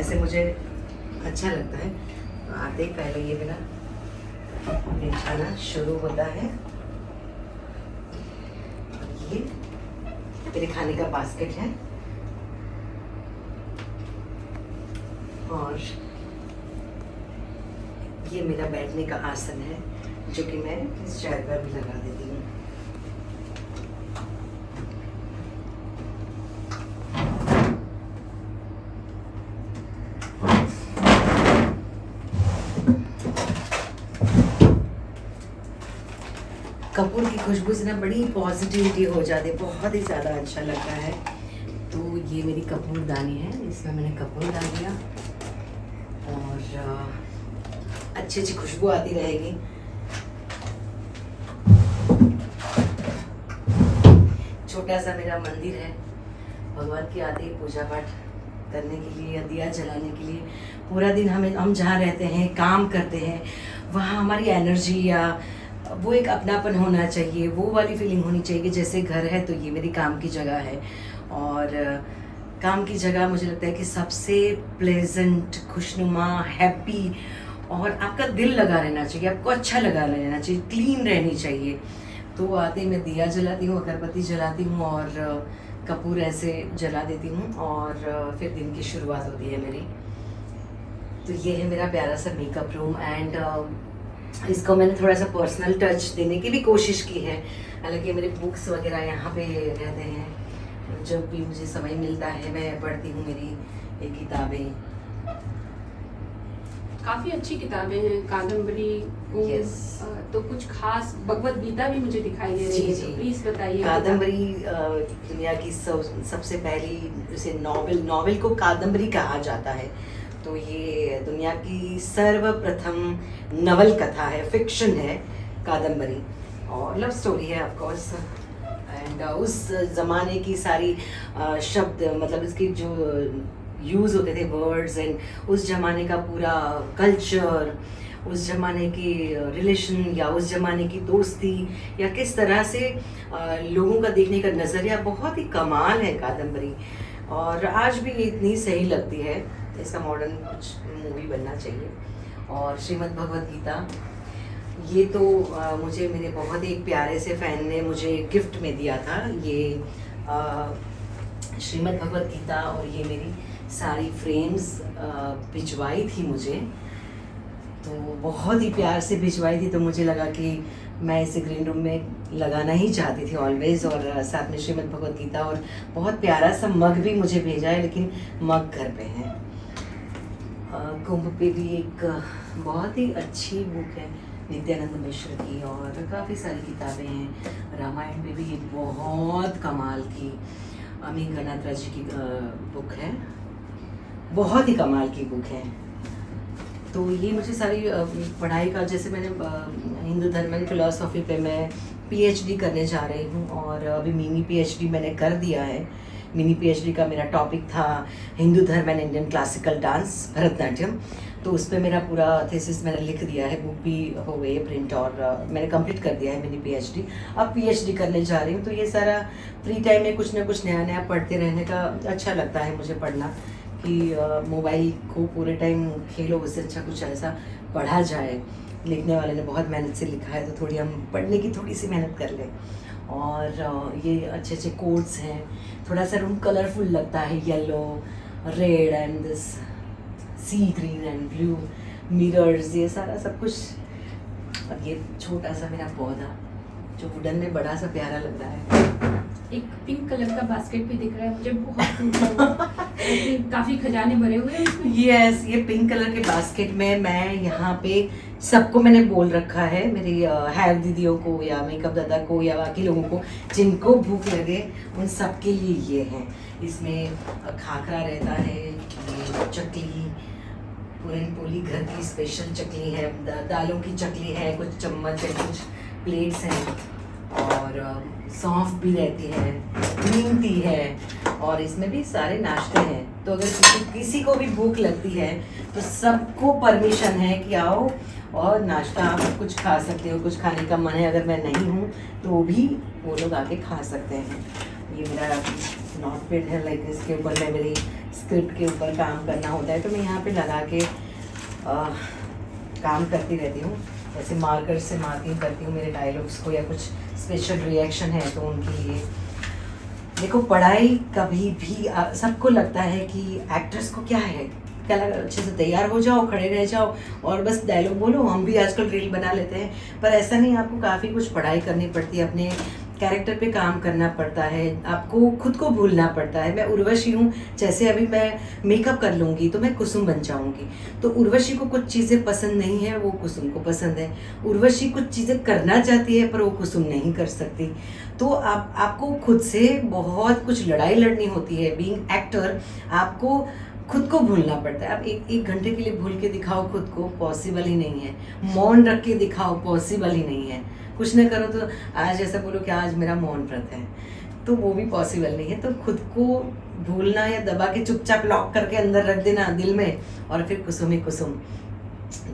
ऐसे मुझे अच्छा लगता है। तो आते ही पहले ये मेरा बिछाना शुरू होता है। और ये मेरे खाने का बास्केट है और ये मेरा बैठने का आसन है जो कि मैं इस चेयर पर भी लगा देती हूँ। कपूर की खुशबू से ना बड़ी पॉजिटिविटी हो जाती है, बहुत ही ज़्यादा अच्छा लगता है। तो ये मेरी कपूरदानी है, इसमें मैंने कपूर डाल दिया और अच्छी अच्छी खुशबू आती रहेगी। छोटा सा मेरा मंदिर है, भगवान की आती है पूजा पाठ करने के लिए या दिया जलाने के लिए। पूरा दिन हम जहाँ रहते हैं, काम करते हैं, वहाँ हमारी एनर्जी या वो एक अपनापन होना चाहिए, वो वाली फीलिंग होनी चाहिए कि जैसे घर है तो ये मेरी काम की जगह है। और काम की जगह मुझे लगता है कि सबसे प्लेजेंट, खुशनुमा, हैप्पी और आपका दिल लगा रहना चाहिए, आपको अच्छा लगा रहना चाहिए, क्लीन रहनी चाहिए। तो आते ही मैं दिया जलाती हूँ, अगरबत्ती जलाती हूँ और कपूर ऐसे जला देती हूँ और फिर दिन की शुरुआत होती है मेरी। तो ये है मेरा प्यारा सा मेकअप रूम एंड इसको मैंने थोड़ा सा पर्सनल टच देने की भी कोशिश की है। हालांकि मेरे बुक्स वगैरह यहाँ पे रहते हैं, जब भी मुझे समय मिलता है मैं पढ़ती हूँ मेरी ये किताबें। काफी अच्छी किताबें हैं, कादम्बरी Yes. तो कुछ खास भगवत गीता भी मुझे दिखाई दे रही है, तो प्लीज बताइए। कादम्बरी दुनिया की सबसे पहली, जैसे नॉवेल को कादम्बरी कहा जाता है। तो ये दुनिया की सर्वप्रथम नवल कथा है, फिक्शन है कादम्बरी और लव स्टोरी है ऑफ कोर्स। एंड उस ज़माने की सारी शब्द, मतलब इसकी जो यूज़ होते थे वर्ड्स एंड उस ज़माने का पूरा कल्चर, उस ज़माने की रिलेशन या उस ज़माने की दोस्ती या किस तरह से लोगों का देखने का नज़रिया बहुत ही कमाल है कादम्बरी। और आज भी इतनी सही लगती है, इसका मॉडर्न कुछ मूवी बनना चाहिए। और श्रीमद् भगवत गीता, ये तो मुझे मेरे बहुत ही प्यारे से फ़ैन ने मुझे गिफ्ट में दिया था। ये श्रीमद् भगवत गीता और ये मेरी सारी फ्रेम्स भिजवाई थी मुझे, तो बहुत ही प्यार से भिजवाई थी। तो मुझे लगा कि मैं इसे ग्रीन रूम में लगाना ही चाहती थी ऑलवेज़, और साथ में श्रीमद् भगवत गीता और बहुत प्यारा सा मग भी मुझे भेजा है, लेकिन मग घर पे है। कुंभ पे भी एक बहुत ही अच्छी बुक है नित्यानंद मिश्र की, और काफ़ी सारी किताबें हैं। रामायण पे भी एक बहुत कमाल की अमीन गणात्रा जी की बुक है, बहुत ही कमाल की बुक है। तो ये मुझे सारी पढ़ाई का, जैसे मैंने हिंदू धर्म एंड फिलॉसफी पे मैं पीएचडी करने जा रही हूँ और अभी मिनी पीएचडी मैंने कर दिया है। मिनी पीएचडी का मेरा टॉपिक था हिंदू धर्म and Indian classical dance, Bharatanatyam. तो उस पर मेरा पूरा थीसिस मैंने लिख दिया है, बुक भी हो गई है प्रिंट और मैंने कंप्लीट कर दिया है मिनी पीएचडी। अब पीएचडी करने जा रही हूँ, तो ये सारा फ्री टाइम में कुछ ना कुछ नया नया पढ़ते रहने का अच्छा लगता है मुझे पढ़ना, कि मोबाइल को पूरे टाइम खेलो, उससे अच्छा कुछ ऐसा पढ़ा जाए। लिखने वाले ने बहुत मेहनत से लिखा है, तो थोड़ी हम पढ़ने की थोड़ी सी मेहनत कर लें। और ये अच्छे अच्छे कोट्स हैं, थोड़ा सा रूम कलरफुल लगता है, yellow, red and this sea green and blue, mirrors, ये सारा सब कुछ। और ये छोटा सा मेरा पौधा जो वुडन में बड़ा सा प्यारा लग रहा है। एक पिंक कलर का बास्केट भी दिख रहा है मुझे, बहुत काफी खजाने भरे हुए हैं इसमें। यस, ये पिंक कलर के बास्केट में मैं यहाँ पे सबको मैंने बोल रखा है, मेरी हेयर दीदियों को या मेकअप दादा को या बाकी लोगों को जिनको भूख लगे उन सब के लिए ये है। इसमें खाखरा रहता है, ये चकली, पूरन पोली घर की स्पेशल चकली है, दालों की चकली है, कुछ चम्मच है, कुछ प्लेट्स हैं, और सौंफ भी रहती है, ग्रीन टी है, और इसमें भी सारे नाश्ते हैं। तो अगर किसी को भी भूख लगती है तो सबको परमिशन है कि आओ और नाश्ता आप कुछ खा सकते हो। कुछ खाने का मन है, अगर मैं नहीं हूँ तो भी वो लोग आके खा सकते हैं। ये मेरा नॉट पेड है, लाइक इसके ऊपर मैं मेरी स्क्रिप्ट के ऊपर काम करना होता है तो मैं यहाँ पे लगा के काम करती रहती हूँ। जैसे मार्कर से मार्किंग करती हूँ मेरे डायलॉग्स को, या कुछ स्पेशल रिएक्शन है तो उनके लिए। देखो पढ़ाई कभी भी सबको लगता है कि एक्टर्स को क्या है, क्या लगा, अच्छे से तैयार हो जाओ, खड़े रह जाओ और बस डायलॉग बोलो। हम भी आजकल रील बना लेते हैं, पर ऐसा नहीं, आपको काफ़ी कुछ पढ़ाई करनी पड़ती है, अपने कैरेक्टर पे काम करना पड़ता है, आपको खुद को भूलना पड़ता है। मैं उर्वशी हूँ, जैसे अभी मैं मेकअप कर लूँगी तो मैं कुसुम बन जाऊँगी। तो उर्वशी को कुछ चीज़ें पसंद नहीं है, वो कुसुम को पसंद है। उर्वशी कुछ चीज़ें करना चाहती है पर वो कुसुम नहीं कर सकती। तो आपको खुद से बहुत कुछ लड़ाई लड़नी होती है। बीइंग एक्टर आपको खुद को भूलना पड़ता है। आप एक घंटे के लिए भूल के दिखाओ खुद को, पॉसिबल ही नहीं है। मौन रख के दिखाओ, पॉसिबल ही नहीं है। कुछ न करो तो आज ऐसा बोलो कि आज मेरा मौन व्रत है, तो वो भी पॉसिबल नहीं है। तो खुद को भूलना या दबा के चुपचाप लॉक करके अंदर रख देना दिल में और फिर कुसुम ही कुसुम,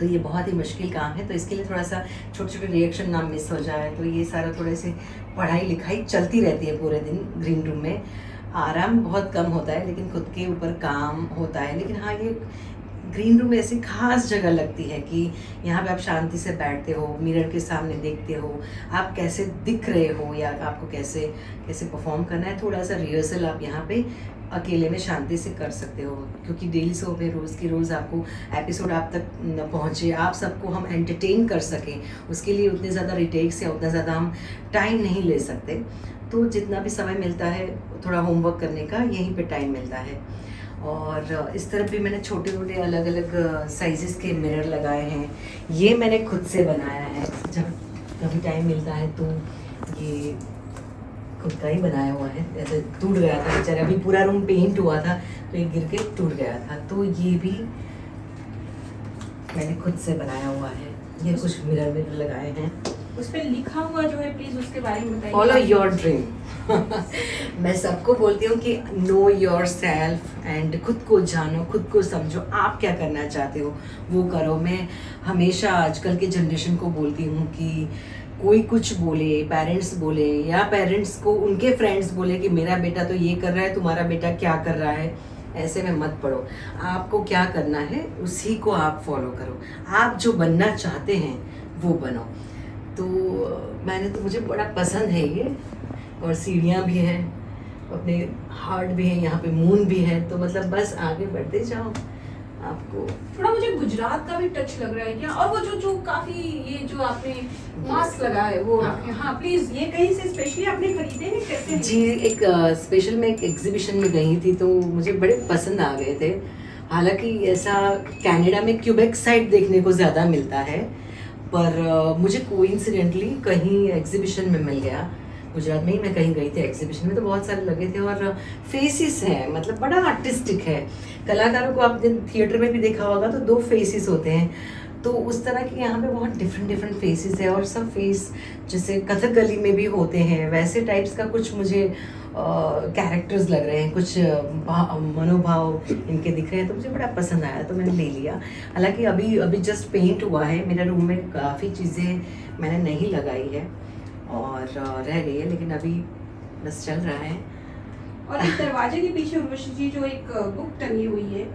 तो ये बहुत ही मुश्किल काम है। तो इसके लिए थोड़ा सा छोटे छोटे रिएक्शन ना मिस हो जाए, तो ये सारा थोड़े से पढ़ाई लिखाई चलती रहती है पूरे दिन ग्रीन रूम में। आराम बहुत कम होता है लेकिन खुद के ऊपर काम होता है। लेकिन हाँ, ये ग्रीन रूम ऐसी खास जगह लगती है कि यहाँ पे आप शांति से बैठते हो, मिरर के सामने देखते हो आप कैसे दिख रहे हो या आपको कैसे कैसे परफॉर्म करना है। थोड़ा सा रिहर्सल आप यहाँ पे अकेले में शांति से कर सकते हो, क्योंकि डेली शो पे रोज़ की रोज़ आपको एपिसोड आप तक न पहुँचे, आप सबको हम एंटरटेन कर सकें, उसके लिए उतने ज़्यादा रिटेक्स या उतना ज़्यादा हम टाइम नहीं ले सकते। तो जितना भी समय मिलता है थोड़ा होमवर्क करने का, यहीं पे टाइम मिलता है। और इस तरफ भी मैंने छोटे छोटे अलग अलग साइजेस के मिरर लगाए हैं। ये मैंने खुद से बनाया है, जब कभी टाइम मिलता है तो ये खुद का ही बनाया हुआ है। ऐसे टूट गया था बेचारा, अभी पूरा रूम पेंट हुआ था तो ये गिर के टूट गया था, तो ये भी मैंने खुद से बनाया हुआ है। ये कुछ मिरर लगाए हैं, उस पर लिखा हुआ जो है प्लीज उसके बारे में बताइए। Follow your dream. मैं सबको बोलती हूँ कि नो योर सेल्फ एंड खुद को जानो, खुद को समझो, आप क्या करना चाहते हो वो करो। मैं हमेशा आजकल के जनरेशन को बोलती हूँ कि कोई कुछ बोले, पेरेंट्स बोले या पेरेंट्स को उनके फ्रेंड्स बोले कि मेरा बेटा तो ये कर रहा है, तुम्हारा बेटा क्या कर रहा है, ऐसे में मत पढ़ो। आपको क्या करना है उसी को आप फॉलो करो, आप जो बनना चाहते हैं वो बनो। तो मुझे बड़ा पसंद है ये, और सीढ़ियाँ भी हैं, अपने हार्ट भी है, यहाँ पे मून भी है, तो मतलब बस आगे बढ़ते जाओ। आपको थोड़ा मुझे गुजरात का भी टच लग रहा है क्या? और वो जो काफी ये जो आपने मास्क लगा है वो, हाँ प्लीज, ये कहीं से स्पेशली आपने खरीदे हैं कैसे? जी, एक स्पेशल मैं एक एग्जीबिशन में गई थी तो मुझे बड़े पसंद आ गए थे। हालांकि ऐसा कनाडा में क्यूबेक साइड देखने को ज़्यादा मिलता है, पर मुझे कोइंसिडेंटली कहीं एग्जीबिशन में मिल गया। गुजरात में ही मैं कहीं गई थी एग्जीबिशन में, तो बहुत सारे लगे थे और फेसेस हैं, मतलब बड़ा आर्टिस्टिक है। कलाकारों को आपने थिएटर में भी देखा होगा तो 2 फेसेस होते हैं, तो उस तरह के यहाँ पे बहुत डिफरेंट फेसेस है। और सब फेस जैसे कथकली में भी होते हैं वैसे टाइप्स का कुछ मुझे कैरेक्टर्स लग रहे हैं, कुछ मनोभाव इनके दिख रहे हैं, तो मुझे बड़ा पसंद आया तो मैंने ले लिया। हालांकि अभी जस्ट पेंट हुआ है, मेरा रूम में काफ़ी चीज़ें मैंने नहीं लगाई है और रह गई है, लेकिन अभी बस चल रहा है। और इस दरवाजे के पीछे उर्वशी जी जो एक बुक टंगी हुई है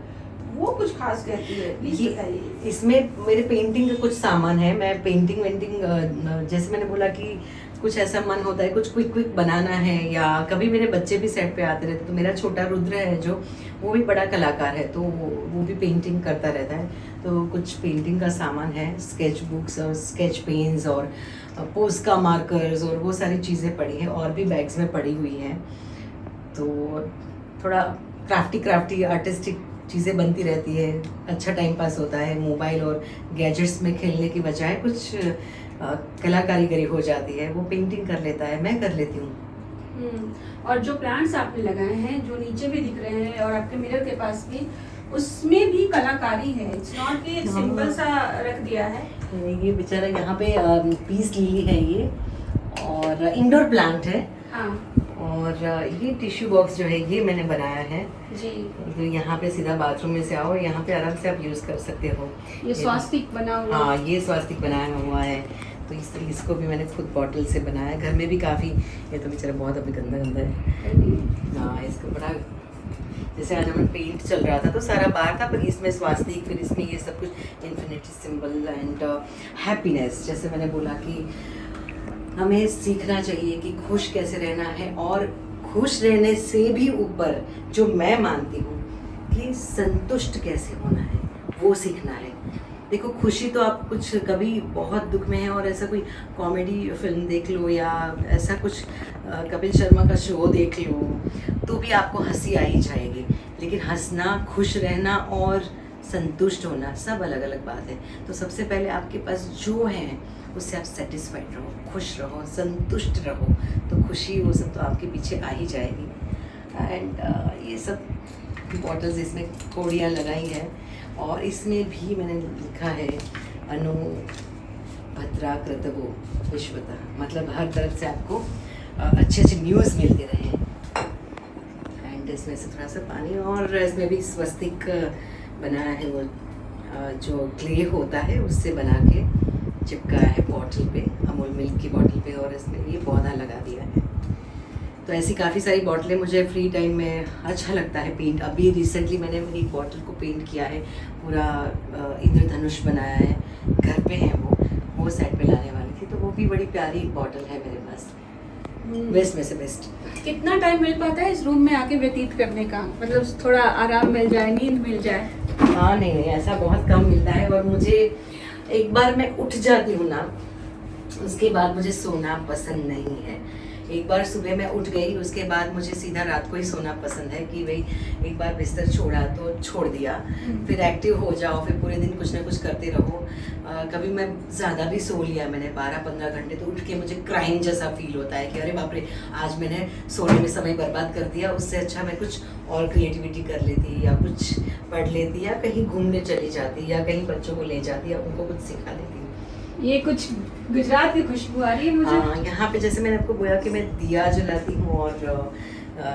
वो कुछ खास कहती है, प्लीज बताइए। इसमें मेरे पेंटिंग का कुछ सामान है। मैं पेंटिंग जैसे मैंने बोला कि कुछ ऐसा मन होता है कुछ क्विक बनाना है, या कभी मेरे बच्चे भी सेट पे आते रहते, तो मेरा छोटा रुद्र है जो, वो भी बड़ा कलाकार है, तो वो भी पेंटिंग करता रहता है, तो कुछ पेंटिंग का सामान है, स्केच बुक्स और स्केच पेन्स और पोस्का मार्कर्स और वो सारी चीज़ें पड़ी हैं, और भी बैग्स में पड़ी हुई हैं। तो थोड़ा क्राफ्टी आर्टिस्टिक चीज़ें बनती रहती है, अच्छा टाइम पास होता है। मोबाइल और गैजेट्स में खेलने की बजाय कुछ कला कारीगरी हो जाती है, वो पेंटिंग कर लेता है, मैं कर लेती हूँ। और जो प्लांट्स आपने लगाए हैं जो नीचे भी दिख रहे हैं और आपके मिरर के पास भी, उसमें भी कलाकारी है, इट्स नॉट कि सिंपल सा रख दिया है। ये बेचारा यहाँ पे पीस लिली है ये, और इंडोर प्लांट है। हाँ। और ये टिश्यू बॉक्स जो है ये मैंने बनाया है जी। तो यहाँ पे सीधा बाथरूम में से आओ, यहाँ पे आराम से आप यूज़ कर सकते हो। ये स्वास्तिक बना हुआ, हाँ ये स्वास्तिक बनाया हुआ है, तो इसको भी मैंने खुद बॉटल से बनाया। घर में भी काफ़ी, ये तो बेचारा बहुत अभी गंदा है। हाँ इसको बड़ा, जैसे आज हमें पेंट चल रहा था तो सारा बाहर था, पर इसमें स्वास्तिक, फिर इसमें ये सब कुछ इन्फिनिटी सिंबल एंड हैप्पीनेस। जैसे मैंने बोला कि हमें सीखना चाहिए कि खुश कैसे रहना है, और खुश रहने से भी ऊपर जो मैं मानती हूँ कि संतुष्ट कैसे होना है, वो सीखना है। देखो, खुशी तो आप कुछ कभी बहुत दुख में है और ऐसा कोई कॉमेडी फिल्म देख लो या ऐसा कुछ कपिल शर्मा का शो देख लो तो भी आपको हंसी आ ही जाएगी, लेकिन हंसना, खुश रहना और संतुष्ट होना सब अलग अलग बात है। तो सबसे पहले आपके पास जो है उससे आप सेटिस्फाइड रहो, खुश रहो, संतुष्ट रहो, तो खुशी वो सब तो आपके पीछे आ ही जाएगी। एंड ये सब बॉटल्स, इसमें कोड़ियाँ लगाई हैं और इसमें भी मैंने लिखा है अनु भद्रा कृतवो विश्वतः, मतलब हर तरफ से आपको अच्छे अच्छे न्यूज़ मिलते रहे। एंड इसमें से थोड़ा सा पानी, और इसमें भी स्वस्तिक बनाया है, वो जो क्ले होता है उससे बना के चिपकाया है बॉटल पे, अमूल मिल्क की बॉटल पे, और इसमें ये पौधा लगा दिया है। तो ऐसी काफ़ी सारी बॉटलें मुझे फ्री टाइम में अच्छा लगता है पेंट। अभी रिसेंटली मैंने मेरी एक बॉटल को पेंट किया है, पूरा इंद्रधनुष बनाया है, घर पे है वो साइड पे लाने वाली थी, तो वो भी बड़ी प्यारी बॉटल है मेरे पास। बेस्ट में से बेस्ट। कितना टाइम मिल पाता है इस रूम में आके व्यतीत करने का, मतलब थोड़ा आराम मिल जाए, नींद मिल जाए? हाँ, नहीं ऐसा बहुत कम मिलता है, और मुझे एक बार मैं उठ जाती हूँ ना, उसके बाद मुझे सोना पसंद नहीं है। एक बार सुबह मैं उठ गई, उसके बाद मुझे सीधा रात को ही सोना पसंद है कि भाई एक बार बिस्तर छोड़ा तो छोड़ दिया, फिर एक्टिव हो जाओ, फिर पूरे दिन कुछ ना कुछ करते रहो। कभी मैं ज़्यादा भी सो लिया मैंने 12-15 घंटे, तो उठ के मुझे क्राइम जैसा फील होता है कि अरे बाप रे, आज मैंने सोने में समय बर्बाद कर दिया, उससे अच्छा मैं कुछ और क्रिएटिविटी कर लेती, या कुछ पढ़ लेती, या कहीं घूमने चली जाती, या कहीं बच्चों को ले जाती, या उनको कुछ सिखा लेती। ये कुछ गुजरात की खुशबू आ रही है मुझे। हाँ, यहाँ पे जैसे मैंने आपको बोला कि मैं दिया जलाती हूँ, और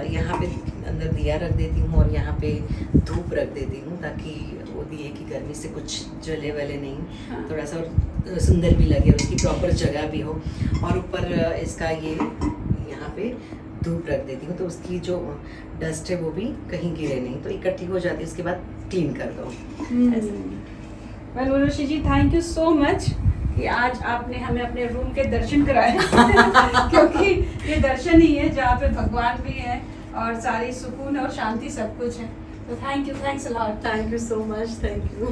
यहाँ पे अंदर दिया रख देती हूँ, और यहाँ पे धूप रख देती हूँ, ताकि वो दिए की गर्मी से कुछ जले वले नहीं, हाँ। थोड़ा सा और सुंदर भी लगे, और उसकी प्रॉपर जगह भी हो। और ऊपर इसका ये यहाँ पे धूप रख देती हूँ, तो उसकी जो डस्ट है वो भी कहीं गिरे नहीं, तो इकट्ठी हो जाती है, उसके बाद क्लीन कर दो। Well Urvashi ji, thank you so much कि आज आपने हमें अपने रूम के दर्शन कराए क्योंकि ये दर्शन ही है जहाँ पे भगवान भी है और सारी सुकून और शांति सब कुछ है। तो thank you, thanks a lot. Thank you so much, thank you.